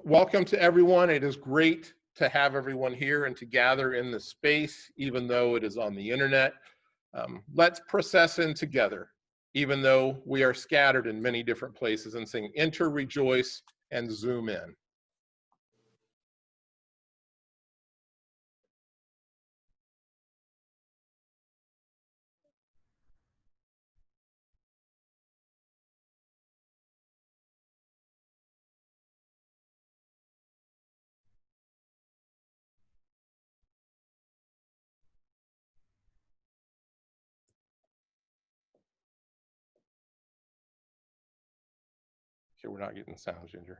Welcome to everyone. It is great to have everyone here and to gather in the space, even though it is on the internet. Let's process in together, even though we are scattered in many different places, and sing Enter, Rejoice, and Zoom in. Okay, we're not getting sound, Ginger.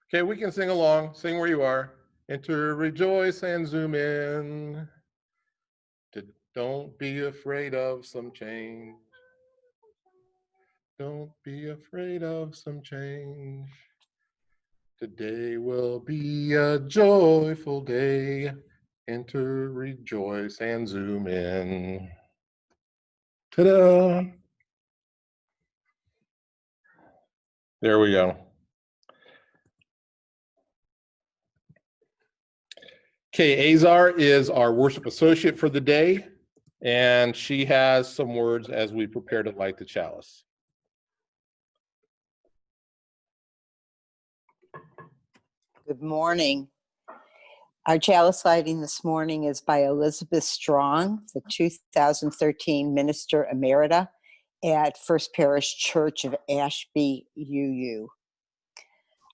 Okay, we can sing along. Sing where you are. Enter, rejoice, and zoom in. Don't be afraid of some change. Don't be afraid of some change. Today will be a joyful day. Enter, rejoice, and zoom in. Ta-da! There we go. Okay, Azar is our worship associate for the day, and she has some words as we prepare to light the chalice. Good morning. Our chalice lighting this morning is by Elizabeth Strong, the 2013 Minister Emerita at First Parish Church of Ashby, UU.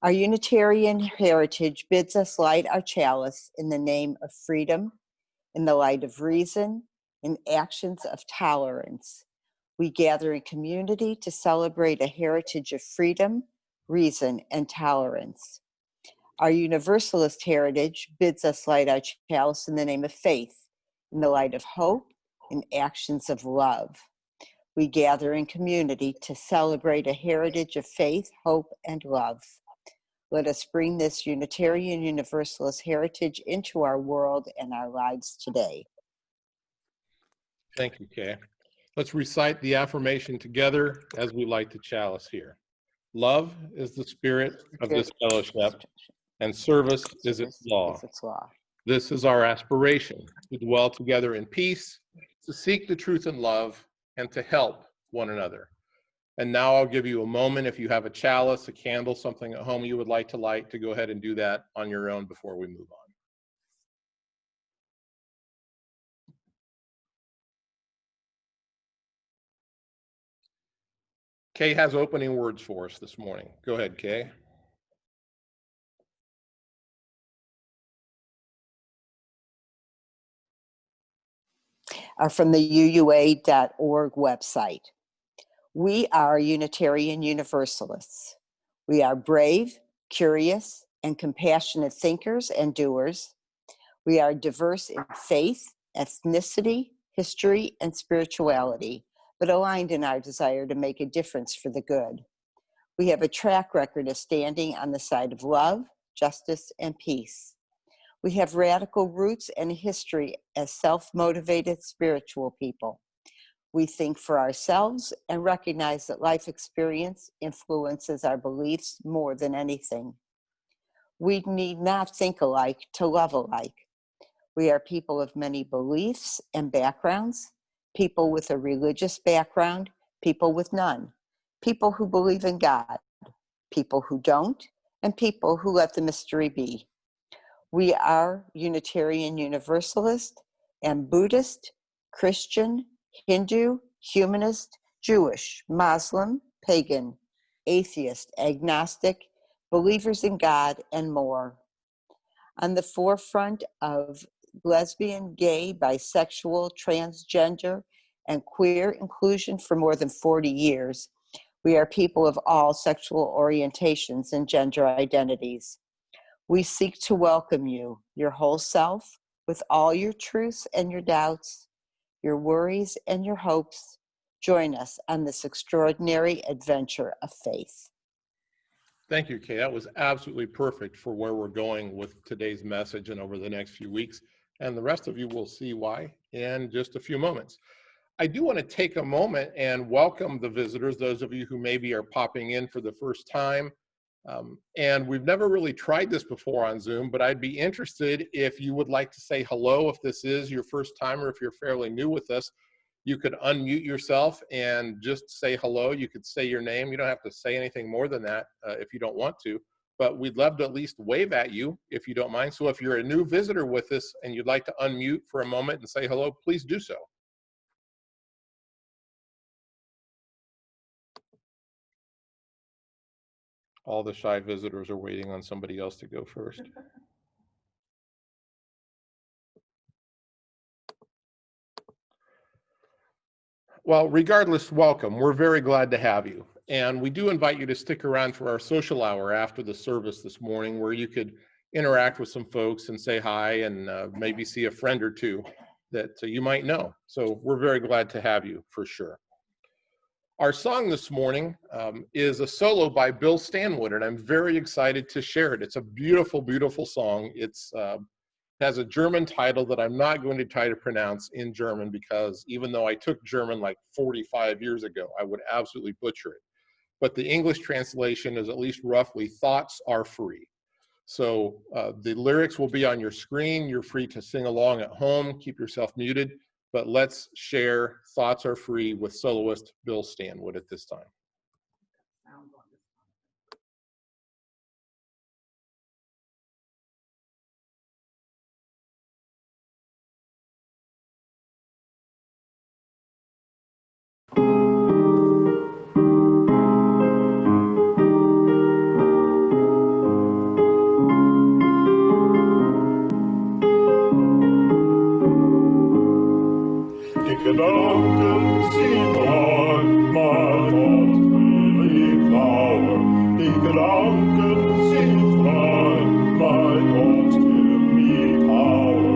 Our Unitarian heritage bids us light our chalice in the name of freedom, in the light of reason, in actions of tolerance. We gather in community to celebrate a heritage of freedom, reason, and tolerance. Our Universalist heritage bids us light our chalice in the name of faith, in the light of hope, in actions of love. We gather in community to celebrate a heritage of faith, hope, and love. Let us bring this Unitarian Universalist heritage into our world and our lives today. Thank you, Kay. Let's recite the affirmation together as we light the chalice here. Love is the spirit of this fellowship, and service is its law. This is our aspiration, to dwell together in peace, to seek the truth in love, and to help one another. And now I'll give you a moment, if you have a chalice, a candle, something at home you would like to light, to go ahead and do that on your own before we move on. Kay has opening words for us this morning. Go ahead, Kay. Are from the UUA.org website. We are Unitarian Universalists. We are brave, curious, and compassionate thinkers and doers. We are diverse in faith, ethnicity, history, and spirituality, but aligned in our desire to make a difference for the good. We have a track record of standing on the side of love, justice, and peace. We have radical roots and a history as self-motivated spiritual people. We think for ourselves and recognize that life experience influences our beliefs more than anything. We need not think alike to love alike. We are people of many beliefs and backgrounds, people with a religious background, people with none, people who believe in God, people who don't, and people who let the mystery be. We are Unitarian Universalist and Buddhist, Christian, Hindu, humanist, Jewish, Muslim, pagan, atheist, agnostic, believers in God, and more. On the forefront of lesbian, gay, bisexual, transgender, and queer inclusion for more than 40 years, we are people of all sexual orientations and gender identities. We seek to welcome you, your whole self, with all your truths and your doubts, your worries and your hopes. Join us on this extraordinary adventure of faith. Thank you, Kay. That was absolutely perfect for where we're going with today's message and over the next few weeks. And the rest of you will see why in just a few moments. I do want to take a moment and welcome the visitors, those of you who maybe are popping in for the first time. And we've never really tried this before on Zoom, but I'd be interested if you would like to say hello if this is your first time, or if you're fairly new with us. You could unmute yourself and just say hello. You could say your name. You don't have to say anything more than that if you don't want to, but we'd love to at least wave at you if you don't mind. So if you're a new visitor with us and you'd like to unmute for a moment and say hello, please do so. All the shy visitors are waiting on somebody else to go first. Well, regardless, welcome. We're very glad to have you. And we do invite you to stick around for our social hour after the service this morning, where you could interact with some folks and say hi, and maybe see a friend or two that you might know. So we're very glad to have you for sure. Our song this morning is a solo by Bill Stanwood, and I'm very excited to share it. It's a beautiful, beautiful song. It's has a German title that I'm not going to try to pronounce in German, because even though I took German like 45 years ago, I would absolutely butcher it. But the English translation is at least roughly "Thoughts Are Free." So the lyrics will be on your screen. You're free to sing along at home. Keep yourself muted. But let's share "Thoughts Are Free" with soloist Bill Stanwood at this time. Die Gedanken ziehen an, mein Gott will ich lauern. Die Gedanken ziehen frei, mein Gott give me power.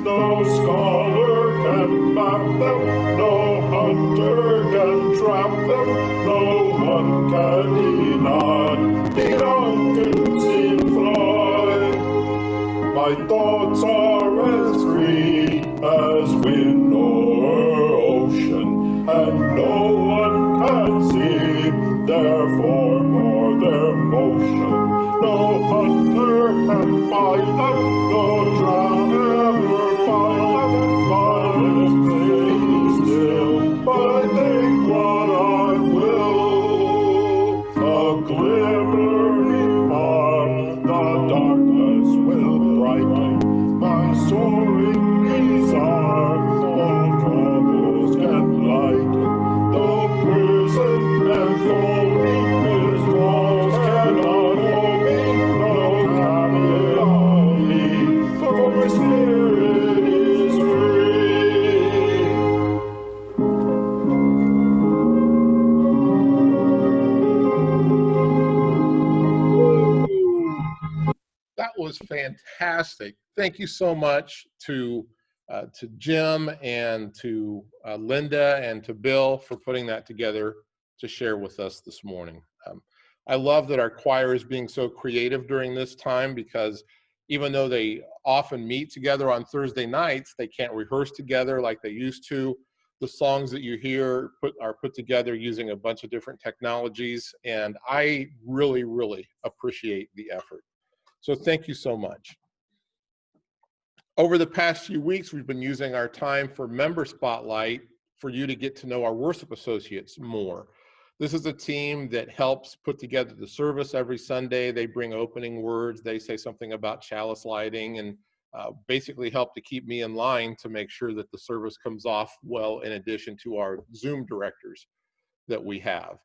No scholar can map them, no hunter can trap them, no one can deny. Die Gedanken ziehen frei. My thoughts are as free as wind or ocean, and no one can see their form or their motion. No hunter can find them, no traveler find them. My lips may be still, but I think what I will. A glimmering fire, the darkness will brighten. My soaring desire, all troubles can lighten. The prison and holy, its walls cannot hold me. No captive on me, for my spirit is free. That was fantastic. Thank you so much to Jim and to Linda and to Bill for putting that together to share with us this morning. I love that our choir is being so creative during this time, because even though they often meet together on Thursday nights, they can't rehearse together like they used to. The songs that you hear are put together using a bunch of different technologies, and I really, really appreciate the effort. So thank you so much. Over the past few weeks, we've been using our time for Member Spotlight for you to get to know our worship associates more. This is a team that helps put together the service every Sunday. They bring opening words, they say something about chalice lighting, and basically help to keep me in line to make sure that the service comes off well, in addition to our Zoom directors that we have.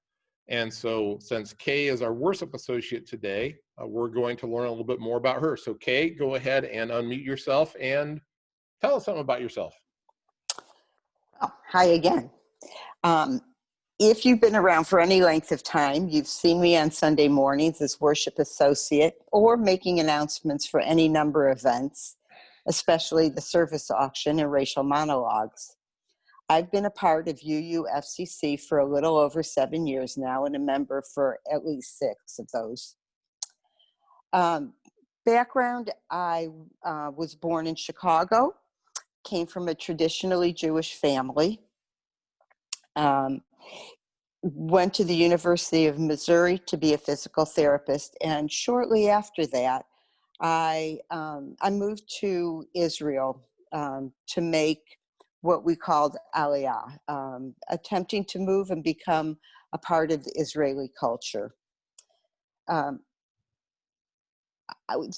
And so since Kay is our worship associate today, we're going to learn a little bit more about her. So Kay, go ahead and unmute yourself and tell us something about yourself. Oh, hi again. If you've been around for any length of time, you've seen me on Sunday mornings as worship associate or making announcements for any number of events, especially the service auction and racial monologues. I've been a part of UUFCC for a little over 7 years now, and a member for at least 6 of those. Background, I was born in Chicago, came from a traditionally Jewish family. Went to the University of Missouri to be a physical therapist, and shortly after that, I moved to Israel to make what we called Aliyah, attempting to move and become a part of the Israeli culture.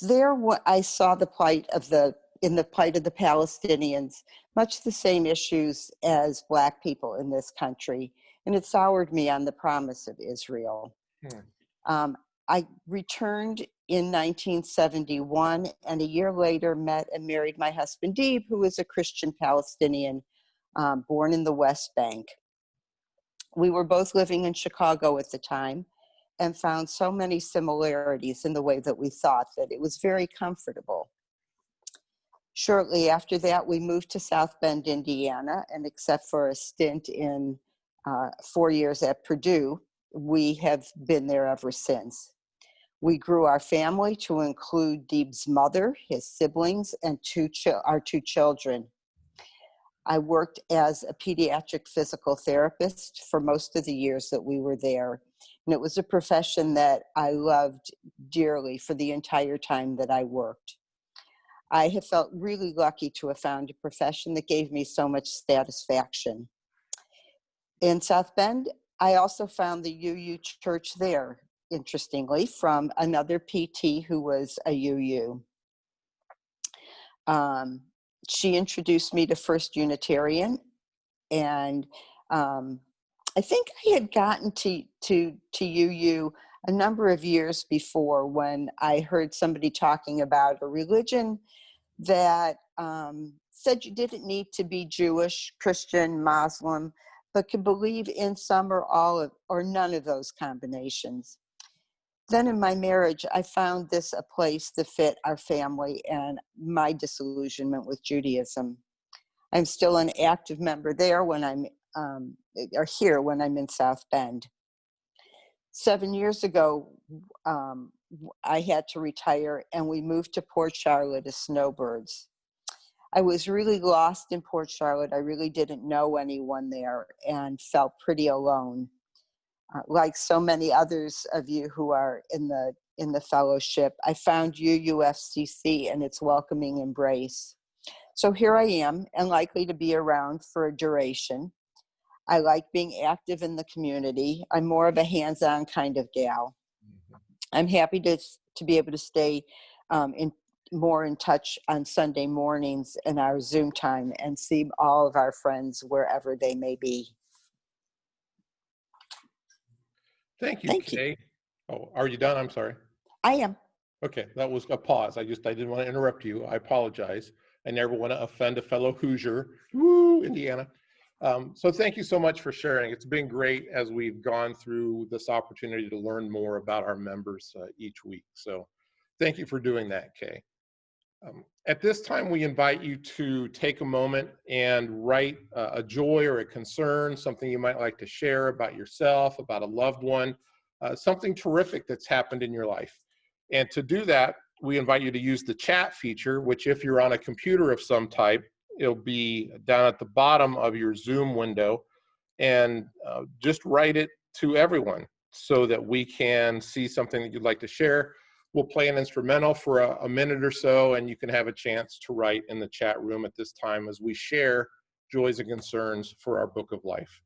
There, I saw the plight of the Palestinians, much the same issues as Black people in this country, and it soured me on the promise of Israel. I returned in 1971, and a year later met and married my husband, Deeb, who is a Christian Palestinian born in the West Bank. We were both living in Chicago at the time and found so many similarities in the way that we thought that it was very comfortable. Shortly after that, we moved to South Bend, Indiana, and except for a stint in 4 years at Purdue, we have been there ever since. We grew our family to include Deeb's mother, his siblings, and our two children. I worked as a pediatric physical therapist for most of the years that we were there. And it was a profession that I loved dearly for the entire time that I worked. I have felt really lucky to have found a profession that gave me so much satisfaction. In South Bend, I also found the UU church there, interestingly, from another PT who was a UU. She introduced me to First Unitarian, and I think I had gotten to UU a number of years before when I heard somebody talking about a religion that said you didn't need to be Jewish, Christian, Muslim, but could believe in some or all of, or none of those combinations. Then in my marriage, I found this a place that fit our family and my disillusionment with Judaism. I'm still an active member there when I'm, or here when I'm in South Bend. 7 years ago, I had to retire and we moved to Port Charlotte as snowbirds. I was really lost in Port Charlotte. I really didn't know anyone there and felt pretty alone. Like so many others of you who are in the fellowship, I found UUFCC and its welcoming embrace. So here I am and likely to be around for a duration. I like being active in the community. I'm more of a hands-on kind of gal. I'm happy to be able to stay more in touch on Sunday mornings in our Zoom time and see all of our friends wherever they may be. Thank you, Thank Kay. Oh, are you done? I'm sorry. I am. Okay, that was a pause. I didn't want to interrupt you. I apologize. I never want to offend a fellow Hoosier. Woo, Indiana. So thank you so much for sharing. It's been great as we've gone through this opportunity to learn more about our members each week. So thank you for doing that, Kay. At this time, we invite you to take a moment and write a joy or a concern, something you might like to share about yourself, about a loved one, something terrific that's happened in your life. And to do that, we invite you to use the chat feature, which if you're on a computer of some type, it'll be down at the bottom of your Zoom window, and just write it to everyone so that we can see something that you'd like to share. We'll play an instrumental for a minute or so, and you can have a chance to write in the chat room at this time as we share joys and concerns for our book of life.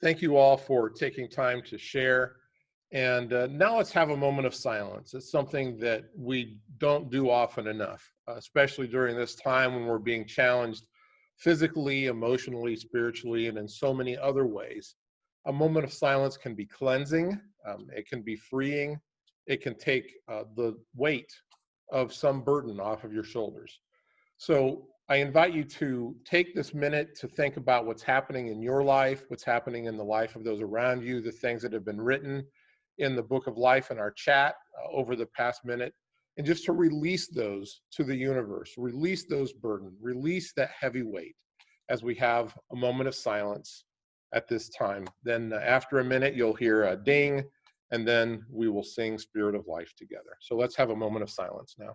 Thank you all for taking time to share. And now let's have a moment of silence. It's something that we don't do often enough, especially during this time when we're being challenged physically, emotionally, spiritually, and in so many other ways. A moment of silence can be cleansing, it can be freeing, it can take the weight of some burden off of your shoulders. So I invite you to take this minute to think about what's happening in your life, what's happening in the life of those around you, the things that have been written in the Book of Life in our chat over the past minute, and just to release those to the universe, release those burdens, release that heavy weight as we have a moment of silence at this time. Then after a minute, you'll hear a ding, and then we will sing Spirit of Life together. So let's have a moment of silence now.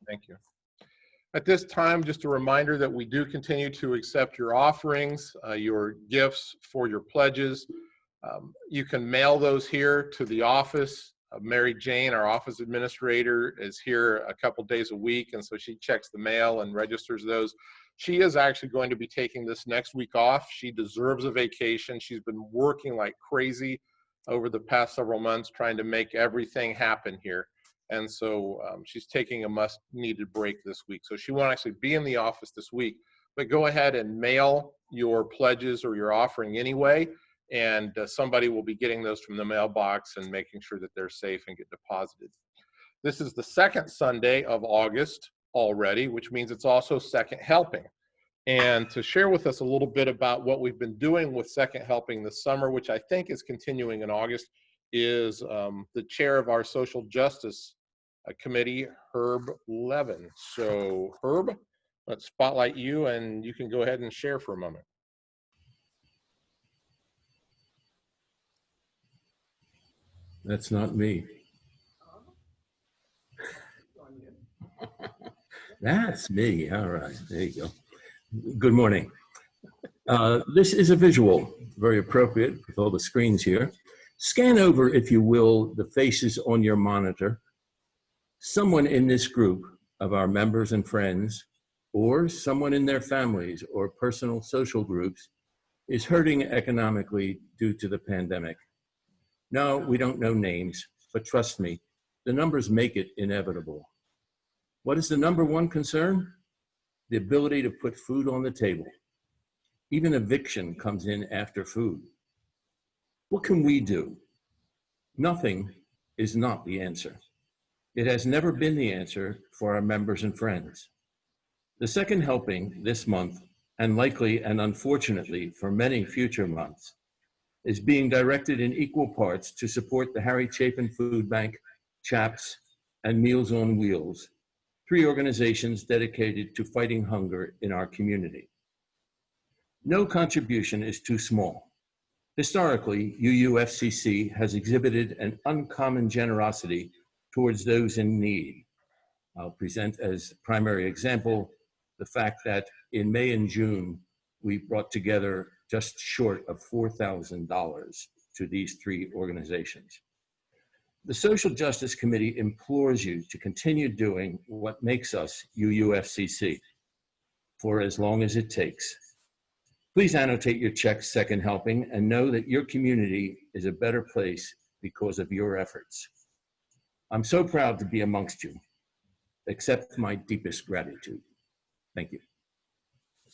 Thank you. At this time, just a reminder that we do continue to accept your offerings, your gifts for your pledges. You can mail those here to the office. Mary Jane, our office administrator, is here a couple days a week, and so she checks the mail and registers those. She is actually going to be taking this next week off. She deserves a vacation. She's been working like crazy over the past several months trying to make everything happen here. And so she's taking a much-needed break this week. So she won't actually be in the office this week, but go ahead and mail your pledges or your offering anyway, and somebody will be getting those from the mailbox and making sure that they're safe and get deposited. This is the second Sunday of August already, which means it's also Second Helping. And to share with us a little bit about what we've been doing with Second Helping this summer, which I think is continuing in August, is the chair of our social justice committee, Herb Levin. So Herb, let's spotlight you, and you can go ahead and share for a moment. That's not me. That's me. All right, there you go. Good morning. This is a visual, very appropriate with all the screens here. Scan over, if you will, the faces on your monitor. Someone in this group of our members and friends, or someone in their families or personal social groups, is hurting economically due to the pandemic. No, we don't know names, but trust me, the numbers make it inevitable. What is the number one concern? The ability to put food on the table. Even eviction comes in after food. What can we do? Nothing is not the answer. It has never been the answer for our members and friends. The second helping this month, and likely and unfortunately for many future months, is being directed in equal parts to support the Harry Chapin Food Bank, CHAPS, and Meals on Wheels, 3 organizations dedicated to fighting hunger in our community. No contribution is too small. Historically, UUFCC has exhibited an uncommon generosity towards those in need. I'll present as primary example the fact that in May and June, we brought together just short of $4,000 to these 3 organizations. The Social Justice Committee implores you to continue doing what makes us UUFCC for as long as it takes. Please annotate your check's second helping and know that your community is a better place because of your efforts. I'm so proud to be amongst you. Accept my deepest gratitude. Thank you.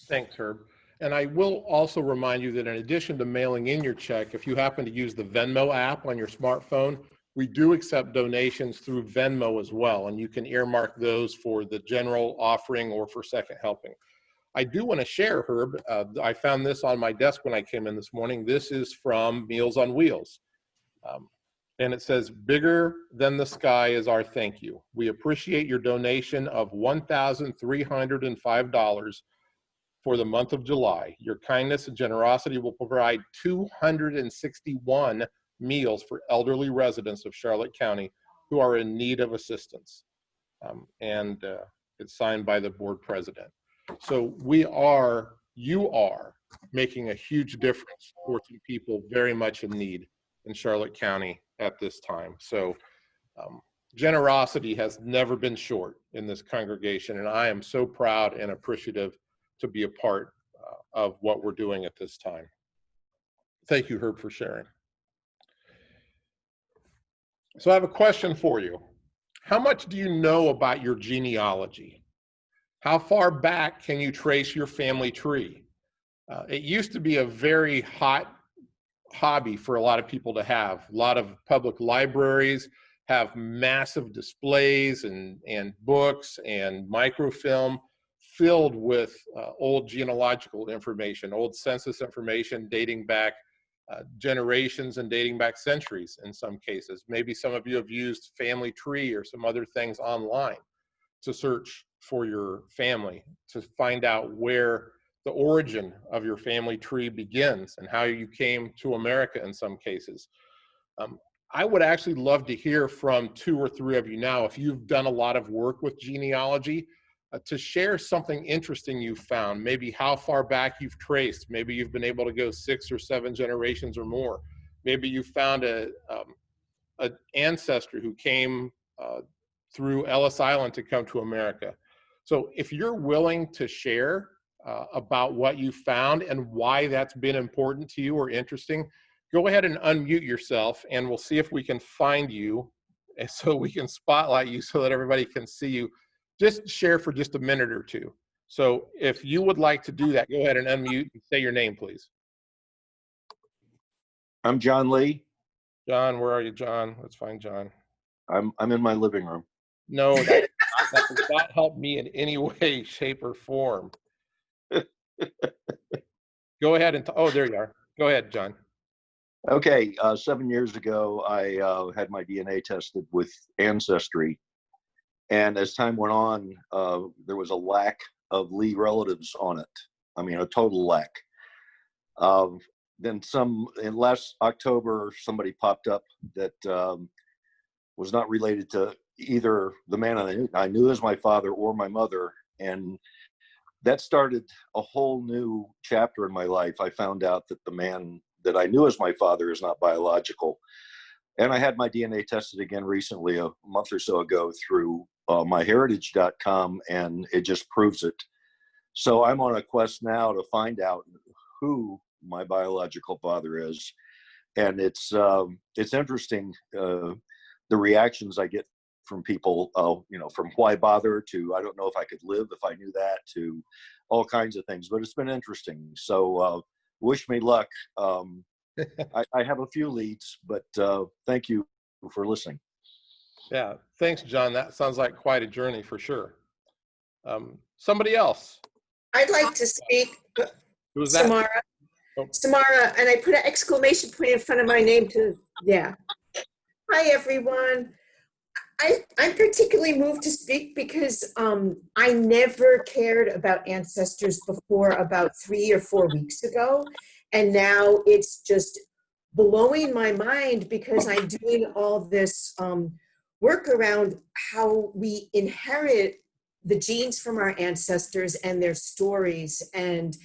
Thanks, Herb. And I will also remind you that in addition to mailing in your check, if you happen to use the Venmo app on your smartphone, we do accept donations through Venmo as well, and you can earmark those for the general offering or for second helping. I do want to share, Herb, I found this on my desk when I came in this morning. This is from Meals on Wheels. And it says, "Bigger than the sky is our thank you. We appreciate your donation of $1,305 for the month of July. Your kindness and generosity will provide 261 meals for elderly residents of Charlotte County who are in need of assistance." It's signed by the board president. So you are making a huge difference for some people very much in need in Charlotte County at this time. So generosity has never been short in this congregation, and I am so proud and appreciative to be a part of what we're doing at this time. Thank you, Herb, for sharing. So I have a question for you. How much do you know about your genealogy? How far back can you trace your family tree? It used to be a very hot hobby for a lot of people to have. A lot of public libraries have massive displays and books and microfilm filled with old genealogical information, old census information dating back generations and dating back centuries in some cases. Maybe some of you have used Family Tree or some other things online to search for your family, to find out where the origin of your family tree begins and how you came to America in some cases. I would actually love to hear from 2 or 3 of you now, if you've done a lot of work with genealogy, to share something interesting you've found, maybe how far back you've traced. Maybe you've been able to go 6 or 7 generations or more. Maybe you found an ancestor who came through Ellis Island to come to America. So if you're willing to share about what you found and why that's been important to you or interesting, go ahead and unmute yourself and we'll see if we can find you so we can spotlight you so that everybody can see you. Just share for just a minute or 2. So if you would like to do that, go ahead and unmute and say your name, please. I'm John Lee. John, where are you, John? Let's find John. I'm in my living room. No, that does not help me in any way, shape, or form. Go ahead and, oh, there you are. Go ahead, John. Okay, 7 years ago, I had my DNA tested with Ancestry. And as time went on, there was a lack of Lee relatives on it. I mean, a total lack. Then in last October, somebody popped up that was not related to either the man I knew as my father or my mother. And that started a whole new chapter in my life. I found out that the man that I knew as my father is not biological. And I had my DNA tested again recently, a month or so ago, through myheritage.com, and it just proves it. So I'm on a quest now to find out who my biological father is. And it's interesting, the reactions I get from people, from why bother to I don't know if I could live if I knew that, to all kinds of things. But it's been interesting. So wish me luck. I have a few leads, but thank you for listening. Yeah, thanks, John. That sounds like quite a journey for sure. Somebody else. I'd like to speak. Who's that? Samara. Oh. Samara, and I put an exclamation point in front of my name yeah. Hi, everyone. I'm particularly moved to speak because I never cared about ancestors before about 3 or 4 weeks ago. And now it's just blowing my mind because I'm doing all this work around how we inherit the genes from our ancestors and their stories, and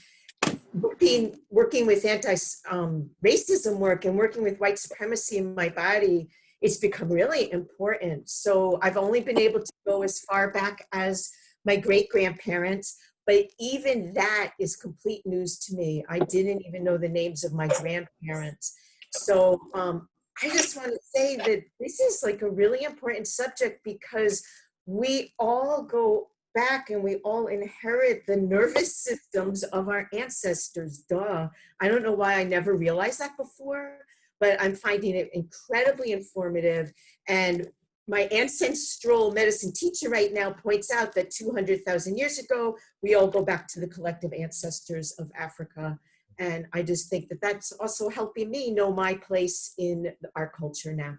working with anti-racism work and working with white supremacy in my body. It's become really important. So I've only been able to go as far back as my great-grandparents, but even that is complete news to me. I didn't even know the names of my grandparents. So I just want to say that this is like a really important subject because we all go back and we all inherit the nervous systems of our ancestors. Duh. I don't know why I never realized that before, but I'm finding it incredibly informative. And my ancestral medicine teacher right now points out that 200,000 years ago, we all go back to the collective ancestors of Africa. And I just think that that's also helping me know my place in our culture now.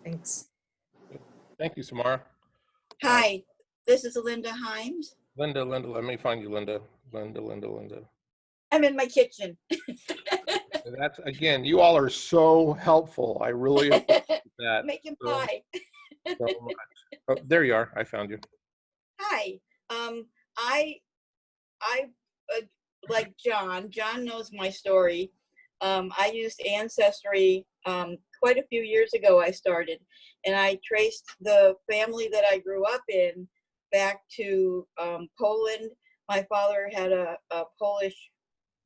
Thanks. Thank you, Samara. Hi, this is Linda Himes. Linda, let me find you, Linda. Linda. I'm in my kitchen. That's, again, you all are so helpful. I really appreciate that. Making pie. So much. Oh, there you are. I found you. Hi. I like John. John knows my story. I used Ancestry quite a few years ago. I started, and I traced the family that I grew up in back to Poland. My father had a Polish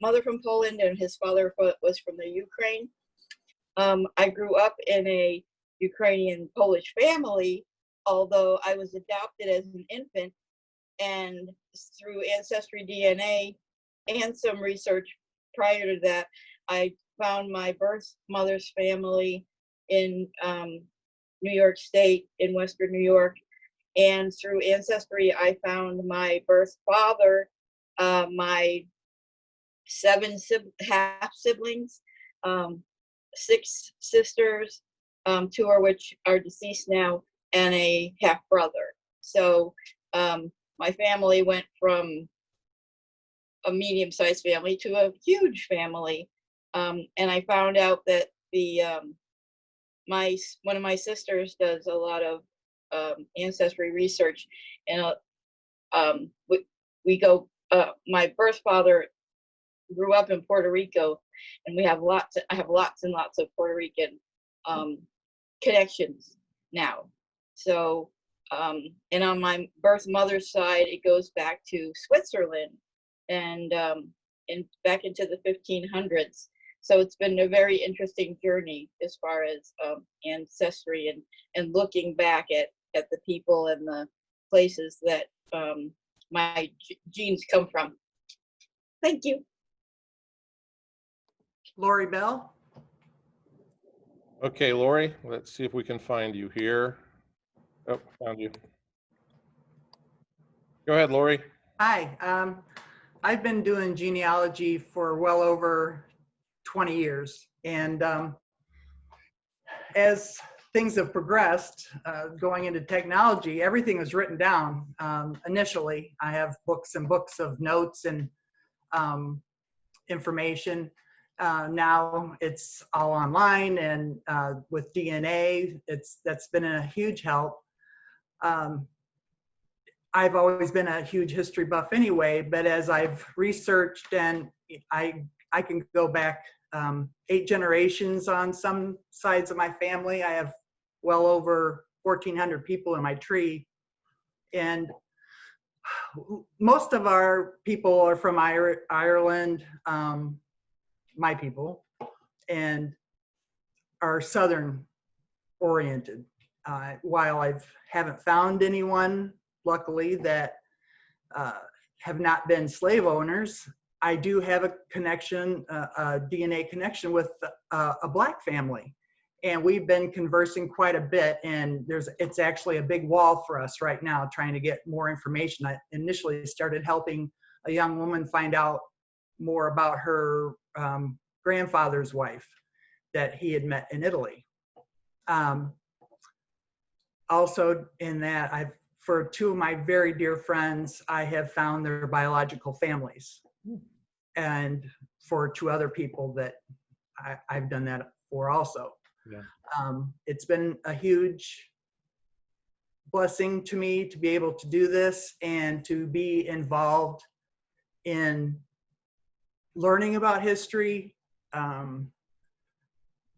mother from Poland, and his father was from the Ukraine. I grew up in a Ukrainian Polish family, although I was adopted as an infant, and through Ancestry DNA and some research prior to that, I found my birth mother's family in New York State, in Western New York. And through Ancestry, I found my birth father, my 7 half siblings, 6 sisters, 2 of which are deceased now, and a half brother. So my family went from a medium-sized family to a huge family. And I found out that one of my sisters does a lot of ancestry research, and we go. My birth father grew up in Puerto Rico, and I have lots and lots of Puerto Rican connections now. So, and on my birth mother's side, it goes back to Switzerland and back into the 1500s. So it's been a very interesting journey as far as ancestry and looking back at the people and the places that my genes come from. Thank you. Lori Bell. Okay, Lori, let's see if we can find you here. Oh, found you. Go ahead, Lori. Hi. I've been doing genealogy for well over 20 years. And as things have progressed, going into technology, everything was written down initially. I have books and books of notes and information. Now it's all online, and with DNA, that's been a huge help. I've always been a huge history buff anyway, but as I've researched, and I can go back 8 generations on some sides of my family. I have well over 1,400 people in my tree, and most of our people are from Ireland, my people, and are Southern oriented. While I haven't found anyone, luckily, that have not been slave owners, I do have a connection, a DNA connection with a Black family. And we've been conversing quite a bit, and it's actually a big wall for us right now, trying to get more information. I initially started helping a young woman find out more about her grandfather's wife that he had met in Italy. Also in that, for 2 of my very dear friends, I have found their biological families. And for 2 other people that I've done that for also. Yeah. It's been a huge blessing to me to be able to do this and to be involved in learning about history,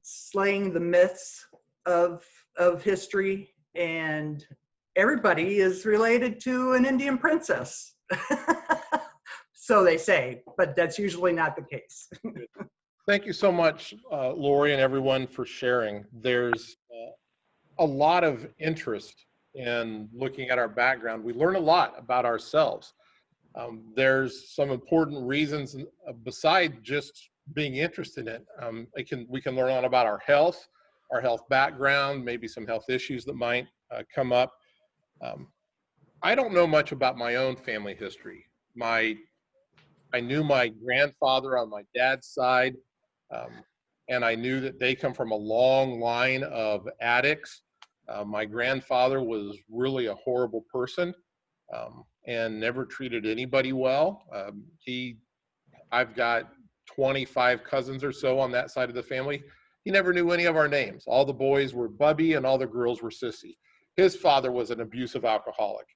slaying the myths of history, and everybody is related to an Indian princess. So they say, but that's usually not the case. Thank you so much, Lori, and everyone for sharing. There's a lot of interest in looking at our background. We learn a lot about ourselves. There's some important reasons beside just being interested in it. We can learn a lot about our health background, maybe some health issues that might come up. I don't know much about my own family history. I knew my grandfather on my dad's side, and I knew that they come from a long line of addicts. My grandfather was really a horrible person and never treated anybody well. I've got 25 cousins or so on that side of the family. He never knew any of our names. All the boys were Bubby and all the girls were Sissy. His father was an abusive alcoholic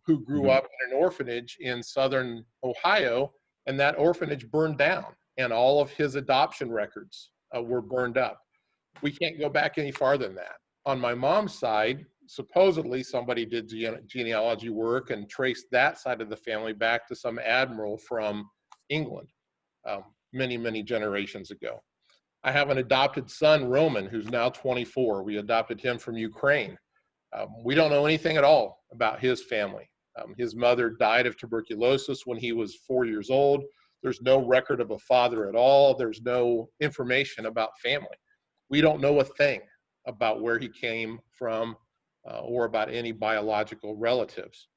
who grew up in an orphanage in southern Ohio, and that orphanage burned down, and all of his adoption records were burned up. We can't go back any farther than that. On my mom's side, supposedly somebody did genealogy work and traced that side of the family back to some admiral from England many, many generations ago. I have an adopted son, Roman, who's now 24. We adopted him from Ukraine. We don't know anything at all about his family. His mother died of tuberculosis when he was 4 years old. There's no record of a father at all. There's no information about family. We don't know a thing about where he came from or about any biological relatives.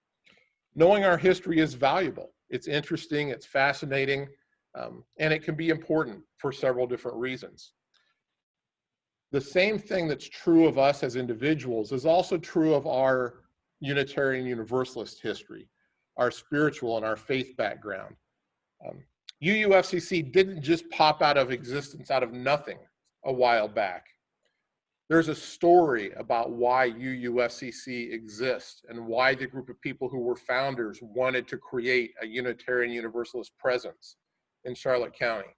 Knowing our history is valuable. It's interesting, it's fascinating, and it can be important for several different reasons. The same thing that's true of us as individuals is also true of our Unitarian Universalist history, our spiritual and our faith background. UUFCC didn't just pop out of existence out of nothing a while back. There's a story about why UUFCC exists and why the group of people who were founders wanted to create a Unitarian Universalist presence in Charlotte County.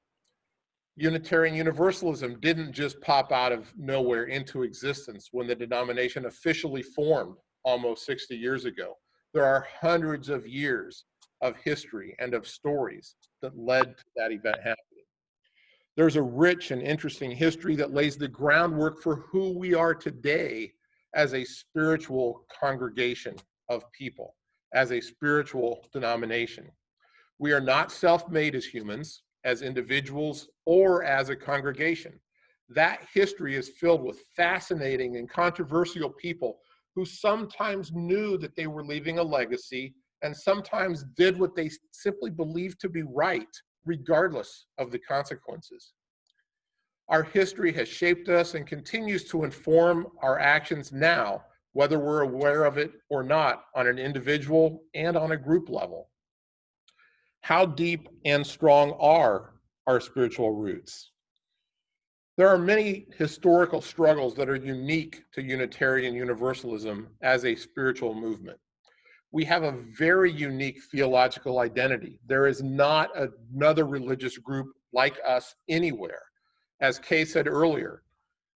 Unitarian Universalism didn't just pop out of nowhere into existence when the denomination officially formed almost 60 years ago. There are hundreds of years of history and of stories that led to that event happening. There's a rich and interesting history that lays the groundwork for who we are today as a spiritual congregation of people, as a spiritual denomination. We are not self-made as humans, as individuals, or as a congregation. That history is filled with fascinating and controversial people who sometimes knew that they were leaving a legacy and sometimes did what they simply believed to be right, regardless of the consequences. Our history has shaped us and continues to inform our actions now, whether we're aware of it or not, on an individual and on a group level. How deep and strong are our spiritual roots? There are many historical struggles that are unique to Unitarian Universalism as a spiritual movement. We have a very unique theological identity. There is not another religious group like us anywhere. As Kay said earlier,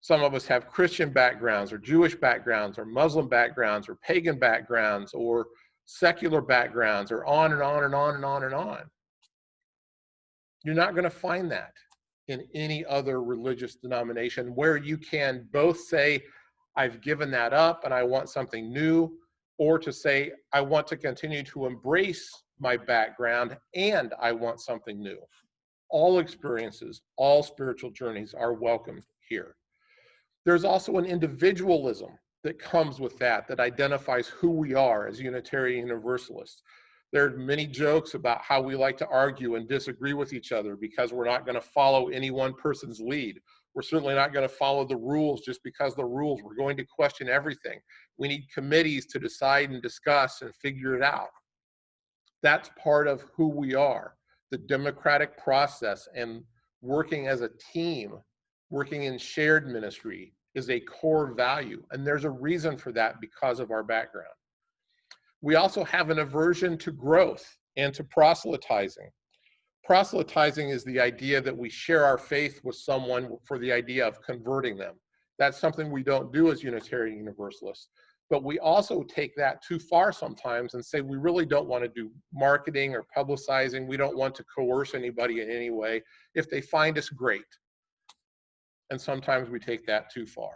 some of us have Christian backgrounds or Jewish backgrounds or Muslim backgrounds or pagan backgrounds or secular backgrounds or on and on and on and on and on. You're not going to find that in any other religious denomination where you can both say, I've given that up and I want something new, or to say, I want to continue to embrace my background and I want something new. All experiences, all spiritual journeys are welcome here. There's also an individualism that comes with that identifies who we are as Unitarian Universalists. There are many jokes about how we like to argue and disagree with each other because we're not going to follow any one person's lead. We're certainly not going to follow the rules just because the rules. We're going to question everything. We need committees to decide and discuss and figure it out. That's part of who we are. The democratic process and working as a team, working in shared ministry is a core value. And there's a reason for that because of our background. We also have an aversion to growth and to proselytizing. Proselytizing is the idea that we share our faith with someone for the idea of converting them. That's something we don't do as Unitarian Universalists. But we also take that too far sometimes and say we really don't want to do marketing or publicizing. We don't want to coerce anybody in any way. If they find us, great. And sometimes we take that too far.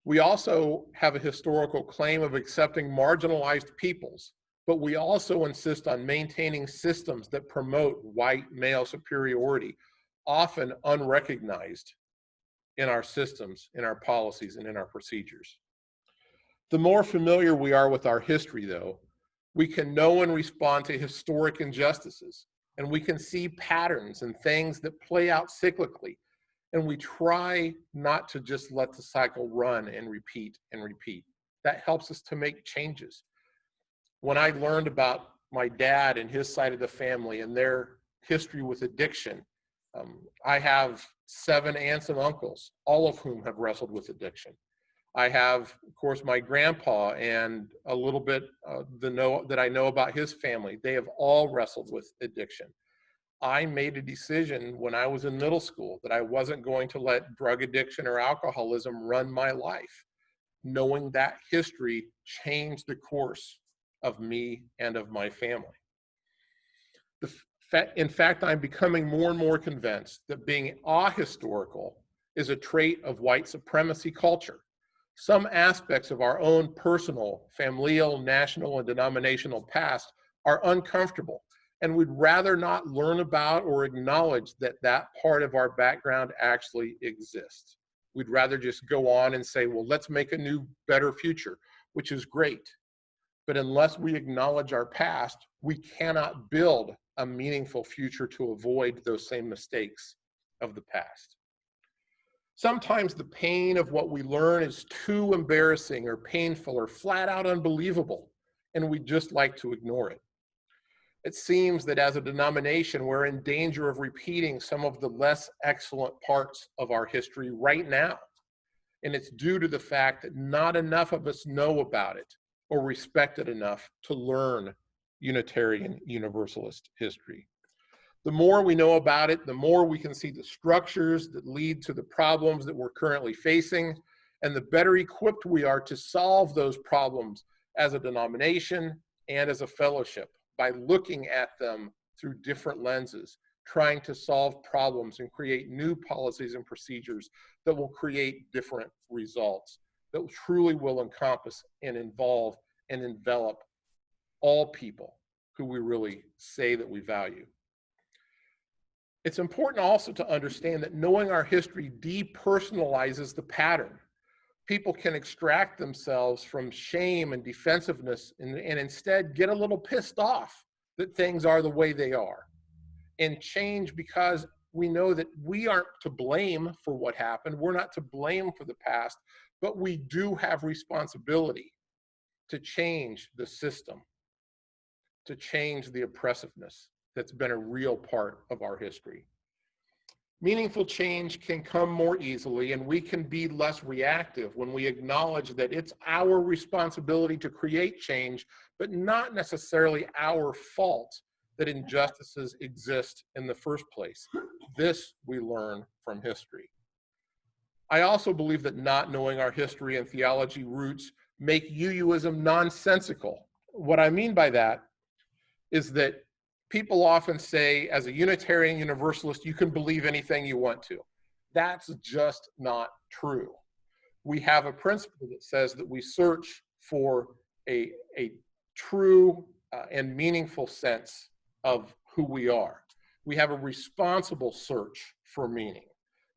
We also have a historical claim of accepting marginalized peoples, but we also insist on maintaining systems that promote white male superiority, often unrecognized in our systems, in our policies, and in our procedures. The more familiar we are with our history, though, we can know and respond to historic injustices, and we can see patterns and things that play out cyclically. And we try not to just let the cycle run and repeat and repeat. That helps us to make changes. When I learned about my dad and his side of the family and their history with addiction, I have 7 aunts and uncles, all of whom have wrestled with addiction. I have, of course, my grandpa and a little bit that I know about his family. They have all wrestled with addiction. I made a decision when I was in middle school that I wasn't going to let drug addiction or alcoholism run my life, knowing that history changed the course of me and of my family. In fact, I'm becoming more and more convinced that being ahistorical is a trait of white supremacy culture. Some aspects of our own personal, familial, national, and denominational past are uncomfortable. And we'd rather not learn about or acknowledge that that part of our background actually exists. We'd rather just go on and say, well, let's make a new, better future, which is great. But unless we acknowledge our past, we cannot build a meaningful future to avoid those same mistakes of the past. Sometimes the pain of what we learn is too embarrassing or painful or flat out unbelievable, and we just like to ignore it. It seems that as a denomination, we're in danger of repeating some of the less excellent parts of our history right now. And it's due to the fact that not enough of us know about it or respect it enough to learn Unitarian Universalist history. The more we know about it, the more we can see the structures that lead to the problems that we're currently facing, and the better equipped we are to solve those problems as a denomination and as a fellowship, by looking at them through different lenses, trying to solve problems and create new policies and procedures that will create different results, that truly will encompass and involve and envelop all people who we really say that we value. It's important also to understand that knowing our history depersonalizes the pattern. People can extract themselves from shame and defensiveness and instead get a little pissed off that things are the way they are and change because we know that we aren't to blame for what happened. We're not to blame for the past, but we do have responsibility to change the system, to change the oppressiveness that's been a real part of our history. Meaningful change can come more easily, and we can be less reactive when we acknowledge that it's our responsibility to create change, but not necessarily our fault that injustices exist in the first place. This we learn from history. I also believe that not knowing our history and theology roots make UUism nonsensical. What I mean by that is that people often say, as a Unitarian Universalist, you can believe anything you want to. That's just not true. We have a principle that says that we search for a true and meaningful sense of who we are. We have a responsible search for meaning.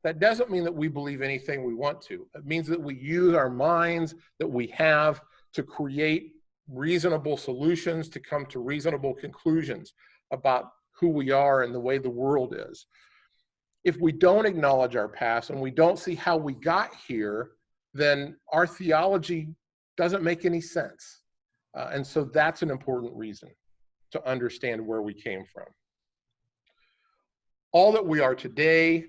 That doesn't mean that we believe anything we want to. It means that we use our minds that we have to create reasonable solutions, to come to reasonable conclusions about who we are and the way the world is. If we don't acknowledge our past and we don't see how we got here, then our theology doesn't make any sense. And so that's an important reason to understand where we came from. All that we are today,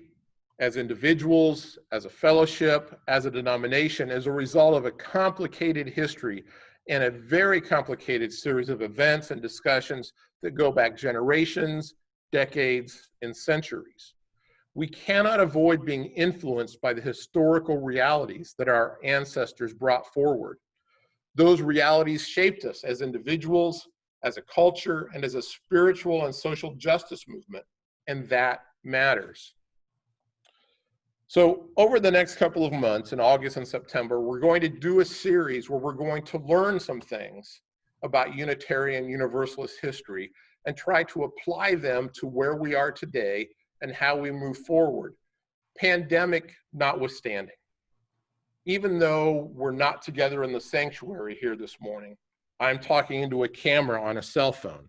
as individuals, as a fellowship, as a denomination, is a result of a complicated history and a very complicated series of events and discussions that go back generations, decades, and centuries. We cannot avoid being influenced by the historical realities that our ancestors brought forward. Those realities shaped us as individuals, as a culture, and as a spiritual and social justice movement, and that matters. So over the next couple of months, in August and September, we're going to do a series where we're going to learn some things about Unitarian Universalist history and try to apply them to where we are today and how we move forward, pandemic notwithstanding. Even though we're not together in the sanctuary here this morning, I'm talking into a camera on a cell phone.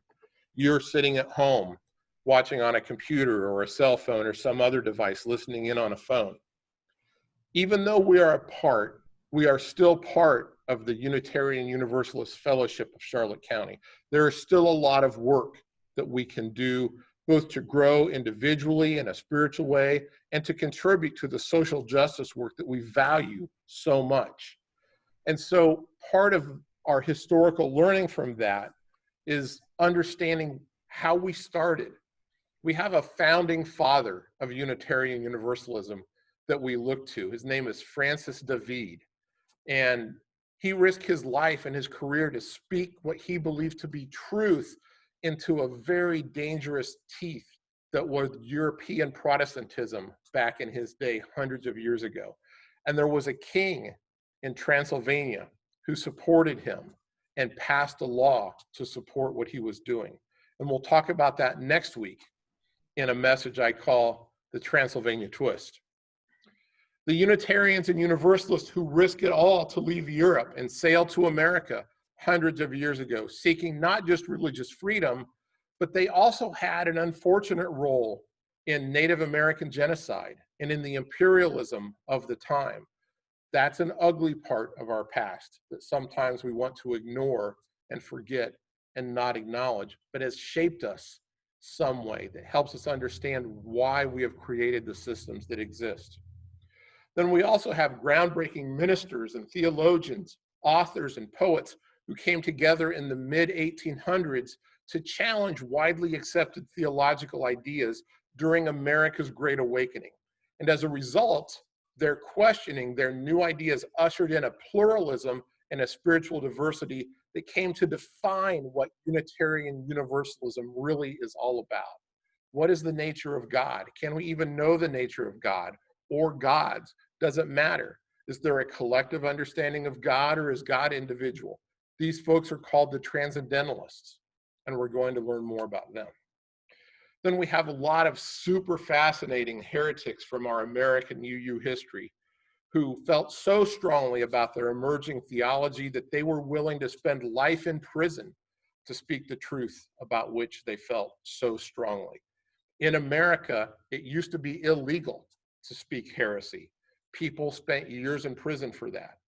You're sitting at home, watching on a computer or a cell phone or some other device, listening in on a phone. Even though we are apart, we are still part of the Unitarian Universalist Fellowship of Charlotte County. There is still a lot of work that we can do, both to grow individually in a spiritual way and to contribute to the social justice work that we value so much. And so part of our historical learning from that is understanding how we started. We have a founding father of Unitarian Universalism that we look to. His name is Francis David. And he risked his life and his career to speak what he believed to be truth into a very dangerous teeth that was European Protestantism back in his day, hundreds of years ago. And there was a king in Transylvania who supported him and passed a law to support what he was doing. And we'll talk about that next week in a message I call the Transylvania Twist. The Unitarians and Universalists who risk it all to leave Europe and sail to America hundreds of years ago, seeking not just religious freedom, but they also had an unfortunate role in Native American genocide and in the imperialism of the time. That's an ugly part of our past that sometimes we want to ignore and forget and not acknowledge, but has shaped us some way that helps us understand why we have created the systems that exist. Then we also have groundbreaking ministers and theologians, authors and poets who came together in the mid-1800s to challenge widely accepted theological ideas during America's Great Awakening. And as a result, their questioning, their new ideas ushered in a pluralism and a spiritual diversity that came to define what Unitarian Universalism really is all about. What is the nature of God? Can we even know the nature of God or gods? Does it matter? Is there a collective understanding of God, or is God individual? These folks are called the Transcendentalists, and we're going to learn more about them. Then we have a lot of super fascinating heretics from our American UU history who felt so strongly about their emerging theology that they were willing to spend life in prison to speak the truth about which they felt so strongly. In America, it used to be illegal to speak heresy. People spent years in prison for that.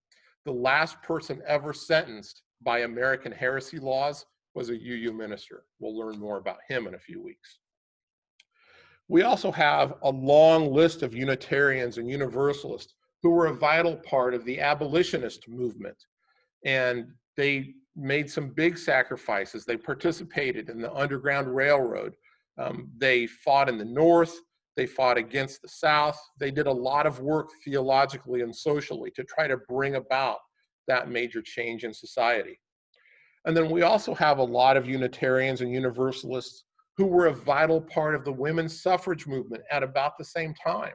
The last person ever sentenced by American heresy laws was a UU minister. We'll learn more about him in a few weeks. We also have a long list of Unitarians and Universalists who were a vital part of the abolitionist movement. And they made some big sacrifices. They participated in the Underground Railroad. They fought in the North. They fought against the South. They did a lot of work theologically and socially to try to bring about that major change in society. And then we also have a lot of Unitarians and Universalists who were a vital part of the women's suffrage movement at about the same time.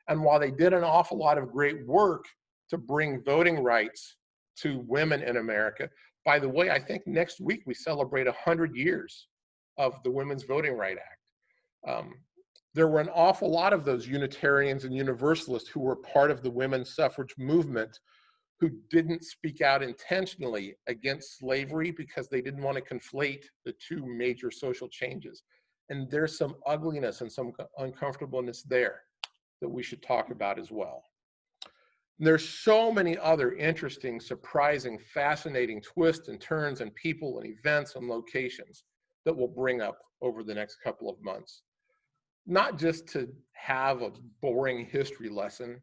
And while they did an awful lot of great work to bring voting rights to women in America, by the way, I think next week we celebrate 100 years of the Women's Voting Rights Act. There were an awful lot of those Unitarians and Universalists who were part of the women's suffrage movement who didn't speak out intentionally against slavery because they didn't want to conflate the two major social changes. And there's some ugliness and some uncomfortableness there that we should talk about as well. And there's so many other interesting, surprising, fascinating twists and turns and people and events and locations that we'll bring up over the next couple of months. Not just to have a boring history lesson,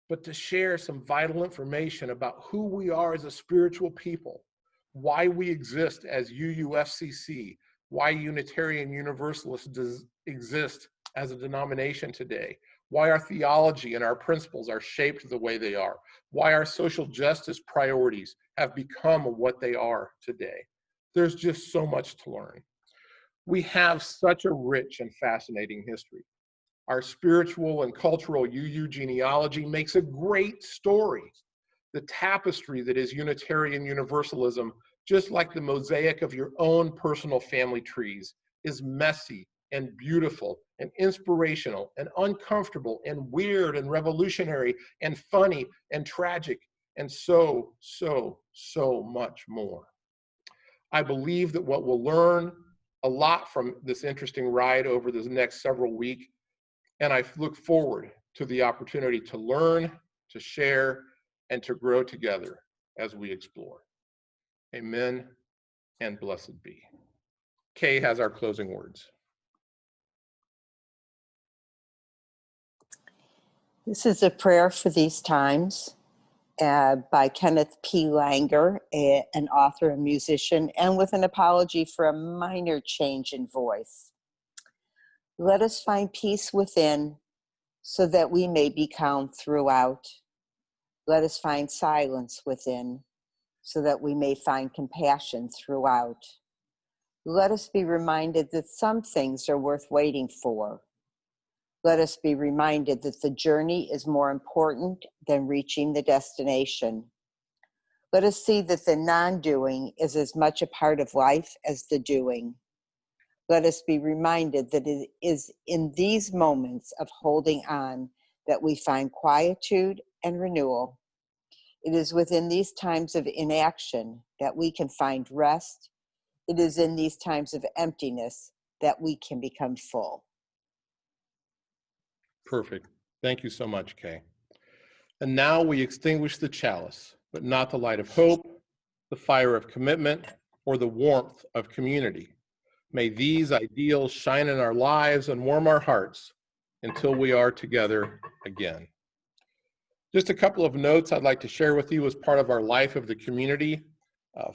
but to share some vital information about who we are as a spiritual people, why we exist as UUFCC, why Unitarian Universalists exist as a denomination today, why our theology and our principles are shaped the way they are, why our social justice priorities have become what they are today. There's just so much to learn. We have such a rich and fascinating history. Our spiritual and cultural UU genealogy makes a great story. The tapestry that is Unitarian Universalism, just like the mosaic of your own personal family trees, is messy and beautiful and inspirational and uncomfortable and weird and revolutionary and funny and tragic and so much more. I believe that what we'll learn a lot from this interesting ride over the next several weeks, and I look forward to the opportunity to learn, to share, and to grow together as we explore. Amen and blessed be. Kay has our closing words. This is a prayer for these times by Kenneth P. Langer, an author and musician, and with an apology for a minor change in voice. Let us find peace within so that we may be calm throughout. Let us find silence within so that we may find compassion throughout. Let us be reminded that some things are worth waiting for. Let us be reminded that the journey is more important than reaching the destination. Let us see that the non-doing is as much a part of life as the doing. Let us be reminded that it is in these moments of holding on that we find quietude and renewal. It is within these times of inaction that we can find rest. It is in these times of emptiness that we can become full. Perfect. Thank you so much, Kay. And now we extinguish the chalice, but not the light of hope, the fire of commitment, or the warmth of community. May these ideals shine in our lives and warm our hearts until we are together again. Just a couple of notes I'd like to share with you as part of our life of the community.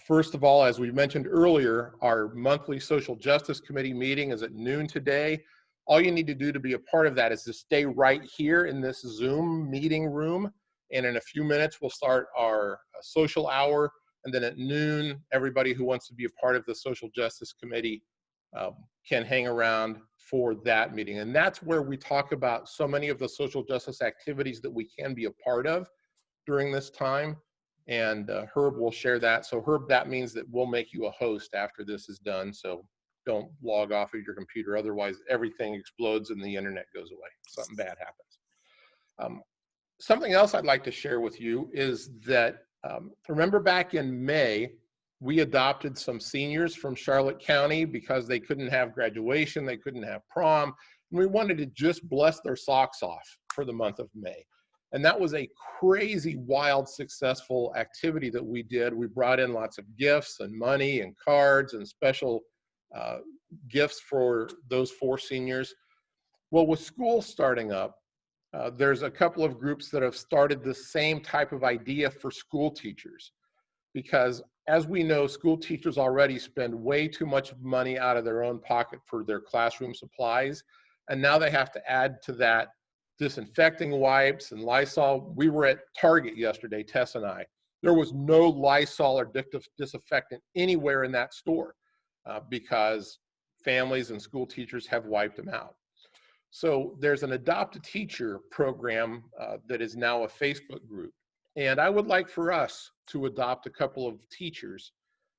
First of all, as we mentioned earlier, our monthly Social Justice Committee meeting is at noon today. All you need to do to be a part of that is to stay right here in this Zoom meeting room. And in a few minutes, we'll start our social hour. And then at noon, everybody who wants to be a part of the Social Justice Committee can hang around for that meeting. And that's where we talk about so many of the social justice activities that we can be a part of during this time. And Herb will share that. So Herb, that means that we'll make you a host after this is done. So don't log off of your computer. Otherwise, everything explodes and the internet goes away. Something bad happens. Something else I'd like to share with you is that, remember back in May, we adopted some seniors from Charlotte County because they couldn't have graduation, they couldn't have prom, and we wanted to just bless their socks off for the month of May. And that was a crazy, wild, successful activity that we did. We brought in lots of gifts and money and cards and special gifts for those 4 seniors. Well, with school starting up, there's a couple of groups that have started the same type of idea for school teachers. Because as we know, school teachers already spend way too much money out of their own pocket for their classroom supplies. And now they have to add to that disinfecting wipes and Lysol. We were at Target yesterday, Tess and I. There was no Lysol or disinfectant anywhere in that store because families and school teachers have wiped them out. So there's an Adopt a Teacher program that is now a Facebook group. And I would like for us to adopt a couple of teachers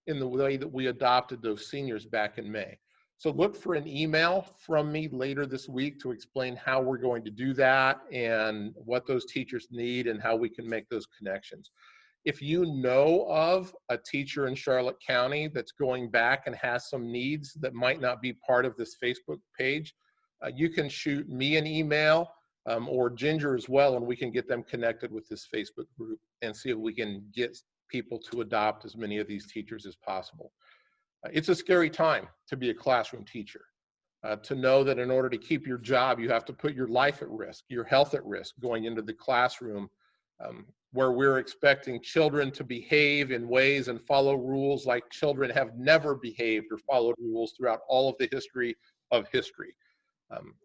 in the way that we adopted those seniors back in May. So look for an email from me later this week to explain how we're going to do that and what those teachers need and how we can make those connections. If you know of a teacher in Charlotte County that's going back and has some needs that might not be part of this Facebook page, you can shoot me an email or Ginger as well, and we can get them connected with this Facebook group and see if we can get people to adopt as many of these teachers as possible. It's a scary time to be a classroom teacher, to know that in order to keep your job, you have to put your life at risk, your health at risk going into the classroom where we're expecting children to behave in ways and follow rules like children have never behaved or followed rules throughout all of the history of history.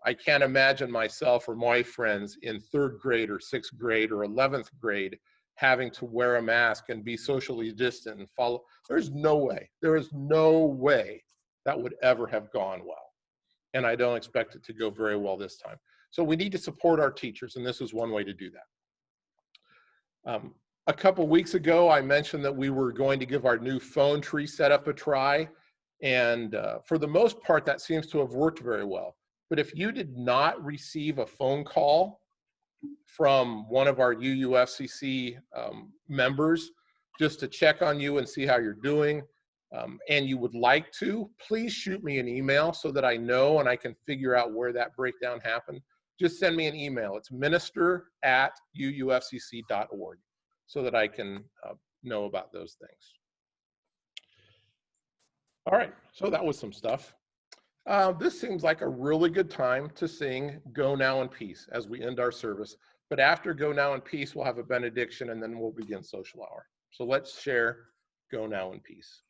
I can't imagine myself or my friends in 3rd grade or 6th grade or 11th grade having to wear a mask and be socially distant and follow. There's no way, there is no way that would ever have gone well. And I don't expect it to go very well this time. So we need to support our teachers, and this is one way to do that. A couple weeks ago, I mentioned that we were going to give our new phone tree setup a try. And for the most part, that seems to have worked very well. But if you did not receive a phone call from one of our UUFCC members just to check on you and see how you're doing, and you would like to, please shoot me an email so that I know and I can figure out where that breakdown happened. Just send me an email. It's minister@uufcc.org so that I can know about those things. All right, so that was some stuff. This seems like a really good time to sing Go Now in Peace as we end our service. But after Go Now in Peace, we'll have a benediction and then we'll begin social hour. So let's share Go Now in Peace.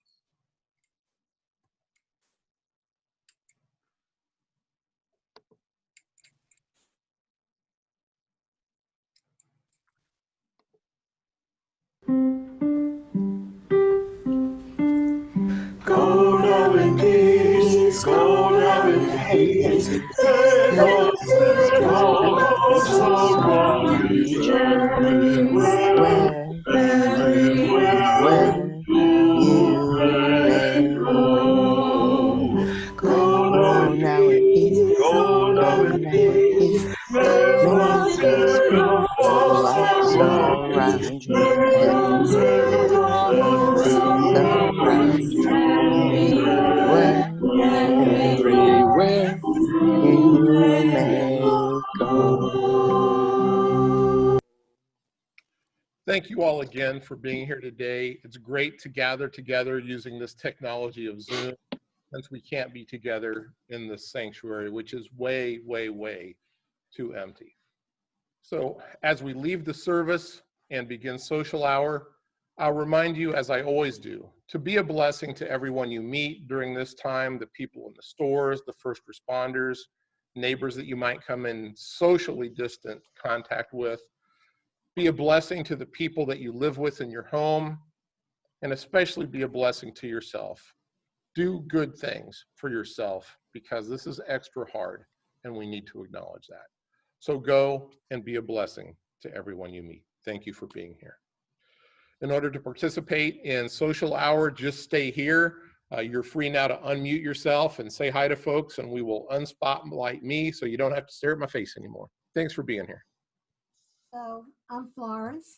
Go now in peace, go now in peace. Let us set our surround each everywhere you may go. Go now in peace, go now in peace. Let us set our surround you everywhere you may go. Thank you all again for being here today. It's great to gather together using this technology of Zoom, since we can't be together in the sanctuary, which is way, way, way too empty. So as we leave the service and begin social hour, I'll remind you, as I always do, to be a blessing to everyone you meet during this time, the people in the stores, the first responders, neighbors that you might come in socially distant contact with. Be a blessing to the people that you live with in your home, and especially be a blessing to yourself. Do good things for yourself because this is extra hard and we need to acknowledge that. So go and be a blessing to everyone you meet. Thank you for being here. In order to participate in social hour, just stay here. You're free now to unmute yourself and say hi to folks, and we will unspotlight me so you don't have to stare at my face anymore. Thanks for being here. So I'm Florence.